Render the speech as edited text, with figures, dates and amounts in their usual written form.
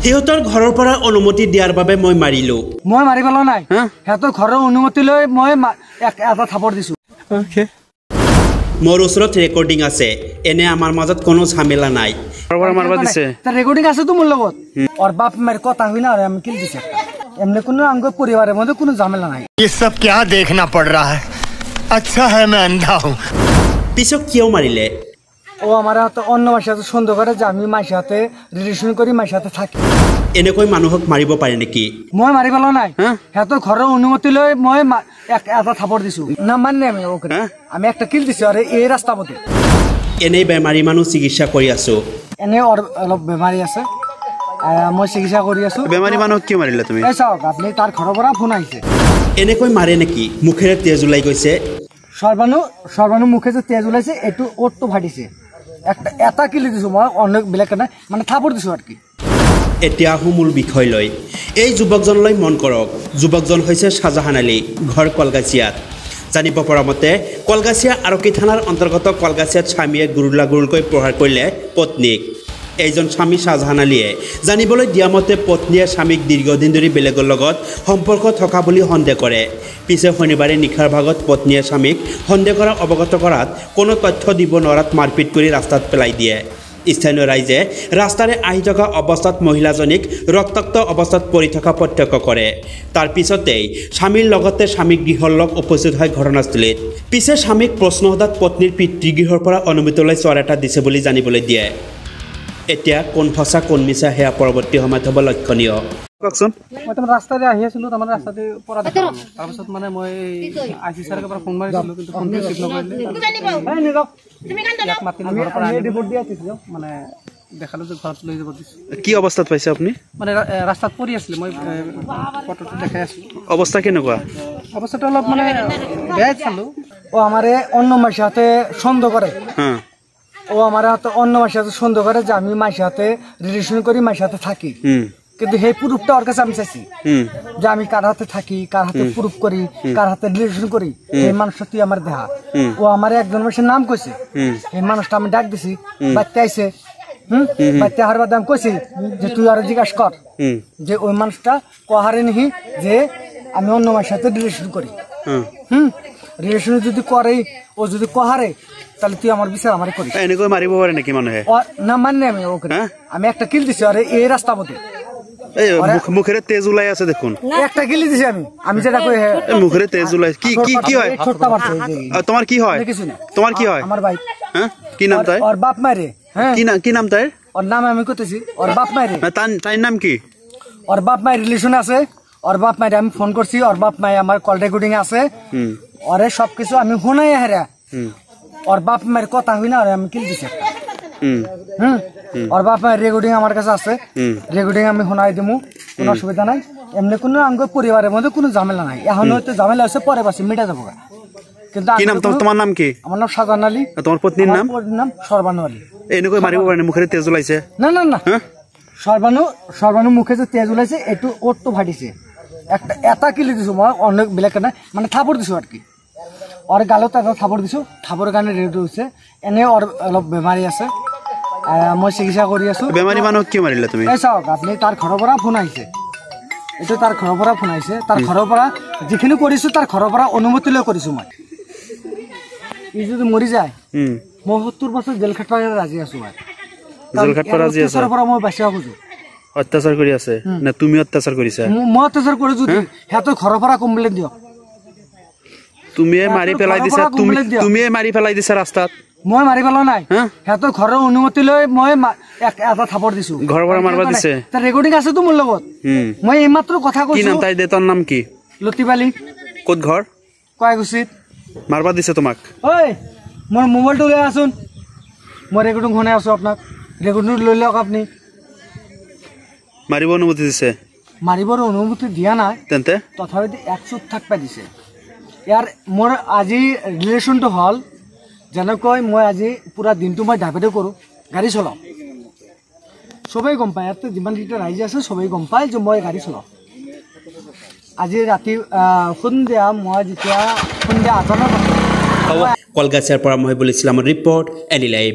সিহঁতৰ ঘৰৰ পৰা অনুমতি দিয়াৰ বাবে মই মাৰিলো। মই মাৰি পেলোৱা নাই, সিহঁতৰ ঘৰৰ অনুমতি লৈ মই এটা থাপৰ দিছো। মোৰ ওচৰত ৰেকৰ্ডিং আছে, এনে আমাৰ মাজত কোনো ঝামেলা নাই। রেকর্ডিং আছে তো মোর লগত और बाप मेरे কথা হই না আর আমি কিল দিছে এমনি কোনো আঙ্গ পরিবারের মধ্যে কোনো ঝামেলা নাই। ये सब क्या देखना पड़ रहा है? अच्छा है मैं अंधा हूँ। পিছত কিয় মাৰিলে? ও আমার হাতে অন্য মাসের সাথে সন্দেহ করে যে আমি মাসের সাথে রিলেশন করি, মাসের সাথে থাকি। এনেকৈ মানুহক মাৰিব পাৰে নেকি? মই মাৰি পেলোৱা নাই, সিহঁতৰ ঘৰৰ অনুমতি লৈ মই এটা থাপৰ দিছো। না মানে আমি ওকে আমি একটা কিল দিছো আৰ এই ৰাস্তা মতে। এনেই বেমাৰী মানুহ চিকিৎসা কৰি আছো। এনে অলপ বেমাৰী আছে, মই চিকিৎসা কৰি আছো। বেমাৰী মানুহক কিয় মাৰিলা তুমি? এই চাওক আপুনি তাৰ ঘৰৰ পৰা ফোন আহিছে। এনেকৈ মাৰে নেকি? মুখেৰে তেজ ওলাই গৈছে। সৰ্বানু মুখে যে তেজ ওলাইছে এইটো ওটটো ফাটিছে। এটা কিলি দিছো মই, অনেক বেলেগ নাই মানে থাপৰ দিছো আৰ কি। এতিয়া আহোঁ মূল বিষয় লৈ। এই যুৱকজনলৈ মন কৰক। যুৱকজন হৈছে শ্বাহজাহান আলী, ঘৰ কলগাছিয়াত। জানিব পৰা মতে কলগাছিয়া আৰক্ষী থানাৰ অন্তৰ্গত কলগাছিয়াত স্বামীয়ে গুৰুকৈ প্ৰহাৰ কৰিলে পত্নীক। এইজন স্বামী শ্বাহজাহান আলীয়ে জানিবলৈ দিয়া মতে পত্নীয়ে স্বামীক দীৰ্ঘদিন ধৰি বেলেগৰ লগত সম্পৰ্ক থকা বুলি সন্দেহ কৰে। পিছে শনিবাৰে নিশাৰ ভাগত পত্নীয়ে স্বামীক সন্দেহ কৰা অৱগত কৰাত কোনো তথ্য দিব নোৱাৰাত মাৰপিট কৰি ৰাস্তাত পেলাই দিয়ে। স্থানীয় ৰাইজে ৰাস্তাৰে আহি থকা অৱস্থাত মহিলাজনীক ৰক্তাক্ত অৱস্থাত পৰি থকা প্ৰত্যক্ষ কৰে। তাৰ পিছতেই স্বামীৰ লগতে স্বামীক গৃহৰ লোক উপস্থিত হয় ঘটনাস্থলীত। পিছে স্বামীক প্ৰশ্ন সোধাত পত্নীৰ পিতৃগৃহৰ পৰা অনুমতি লৈ চৰ এটা দিছে বুলি জানিবলৈ দিয়ে। এতিয়া কোন সঁচা কোন মিছা সেয়া পৰৱৰ্তী সময়ত হ'ব লক্ষণীয়। কওকচোন। মই তোমাৰ ৰাস্তাতে আহি আছিলো, তাৰ ৰাস্তাতে পৰা দেখা পালো। তাৰপিছত মানে মই আইচি ছাৰৰ পৰা ফোন মাৰিছিলো, কিন্তু ফোন ৰিচিভ নকৰিলে। ঘৰৰ পৰা ৰিপৰ্ট দিয়া দিছিলো, মানে দেখালো যে ঘৰত লৈ যাব দিছে। কি অৱস্থাত পাইছে আপুনি? মানে ৰাস্তাত পৰি আছিলে, মই ফটোটো দেখাই আছো। অৱস্থা কেনেকুৱা? অৱস্থাটো অলপ মানে বেয়াই চালো। ও আমারে অন্য মাসের সাথে সন্দেহ করে, ও আমার হাতে অন্য মাসের সাথে সন্দেহ করে যে আমি মাসের সাথে রিলেশন করি, মাসের সাথে থাকি। কিন্তু সেই প্রুফটা ওর কাছে আমি চাইছি যে আমি কার হাতে থাকি, কার হাতে প্রুফ করি, কার হাতে রিলেশন করি, এই মানুষটা তুই আমার দেহা। ও আমার একজন মানুষের নাম কইছে, এই মানুষটা আমি ডাক দিছি, বাচ্চা আইছে। বাচ্চা হার বাদে আমি কইছি যে তুই আর জিজ্ঞাসা কর যে ওই মানুষটা কহারে নিহি যে আমি অন্য মাসের সাথে রিলেশন করি। রিলেশন যদি করে, ও যদি কহারে, তাহলে তুই আমার বিচার আমার করিস। এনেকৈ মাৰিব পাৰে নেকি মানুহে? না মানে আমি ওকে আমি একটা কিল দিছি আর এই রাস্তা মতে। মুখেৰে তেজ ওলাই আছে দেখোন। একটা কিল দিছি আমি যেটা কই মুখেৰে তেজ ওলাই। কি কি কি হয়? ছোটটা মারছে। তোমার কি হয়? তোমার কি হয়? আমার ভাই। কি নাম তাই? ওর বাপ মারে। কি নাম তাই? ওর নাম আমি কইতেছি, ওর বাপ মারে। তাই নাম কি? ওর বাপ মায়ের রিলেশন আছে, ওর বাপ মায়ের আমি ফোন করছি, ওর বাপ মায়ে আমার কল রেকর্ডিং আছে। ওরে সবকিছু আমি শুনাই হেরা, ওর বাপ মায়ের কথা হই না আর আমি কিল দিছি। ওর বাপ মায়ের রেকর্ডিং আমার কাছে আছে, রেকর্ডিং আমি শোনাই দিমু, কোনো অসুবিধা নাই। এমনি কোনো আঙ্গ পরিবারের মধ্যে কোনো ঝামেলা নাই। এখন হয়তো ঝামেলা হচ্ছে, পরে বাসে মিটা যাবো। কিন্তু তোমার নাম কি? আমার নাম শাহজাহান আলী। তোমার পত্নীর নাম? নাম সর্বানু আলী। এনেকৈ মারিব পারে? মুখের তেজ ওলাইছে? না না না, সর্বানু মুখে যে তেজ ওলাইছে একটু ওটটো ফাটিছে। এটা কিলি দিছো মই, অনেক বেলেগ নাই মানে থাপড় দিছো আর কি। ওর গালত একটা থাপড় দিছো, থাপড়ের কারণে রেড হয়েছে। এনে ওর অলপ বেমারি আছে, মই চিকিৎসা কৰি আছো। বেমাৰী মানুহক কিয় মাৰিলা তুমি? এই চাওক আপুনি তাৰ ঘৰৰ পৰা ফোন আহিছে, এইটো তাৰ ঘৰৰ পৰা ফোন আহিছে। তাৰ ঘৰৰ পৰা যিখিনি কৰিছো তাৰ ঘৰৰ পৰা অনুমতি লৈ কৰিছো মই। ই যদি মৰি যায় মই 70 বছৰ জেল খাটিব ৰাজি আছো। মই জেল খাটিব ৰাজি আছো, তাৰ পৰা মই বাচিব খোজো। অত্যাচাৰ কৰি আছে না তুমি অত্যাচাৰ কৰিছা? মই অত্যাচাৰ কৰিছো, সিহঁতৰ ঘৰৰ পৰা কমপ্লেইন দিয়ক। তুমিয়ে মাৰি পেলাই দিছা, তুমিয়ে মাৰি পেলাই দিছা ৰাস্তাত। মই মাৰি পেলোৱা নাই, সিহঁতৰ ঘৰৰ অনুমতি লৈ মই এটা থাপৰ দিছো। ঘৰৰ পৰা মাৰিব দিছে? তাৰ ৰেকৰ্ডিং আছে তো মোৰ লগত। মই এইমাত্ৰ কথা কৈছো। কি নাম তাই? দেউতাৰ নাম কি? লতিবালি। ক'ত ঘৰ? কয়গুছিত। মাৰবা দিছে তোমাক? ঐ মোৰ মোবাইলটো লৈ আছোন, মই ৰেকৰ্ডিং শুনাই আছো আপোনাক। ৰেকৰ্ডিং লৈ লওক আপুনি। মাৰিব অনুমতি দিছে? মাৰিবৰ অনুমতি দিয়া নাই, তেন্তে তথাপি 100 থাকবা দিছে। ইয়াৰ মোৰ আজি ৰিলেশ্যনটো হ'ল যেনেকৈ মই আজি পুৰা দিনটো মই ড্ৰাইভাৰে কৰোঁ, গাড়ী চলাওঁ। সবেই গম পায়, ইয়াতে যিমানকেইটা ৰাইজ আছে সবেই গম পায় যে মই গাড়ী চলাওঁ। আজি ৰাতি সন্ধিয়া মই যেতিয়া সন্ধিয়া 8 কলগাছিয়াৰ পৰা মহিবুল ইছলামৰ ৰিপৰ্ট, এনি লাইভ।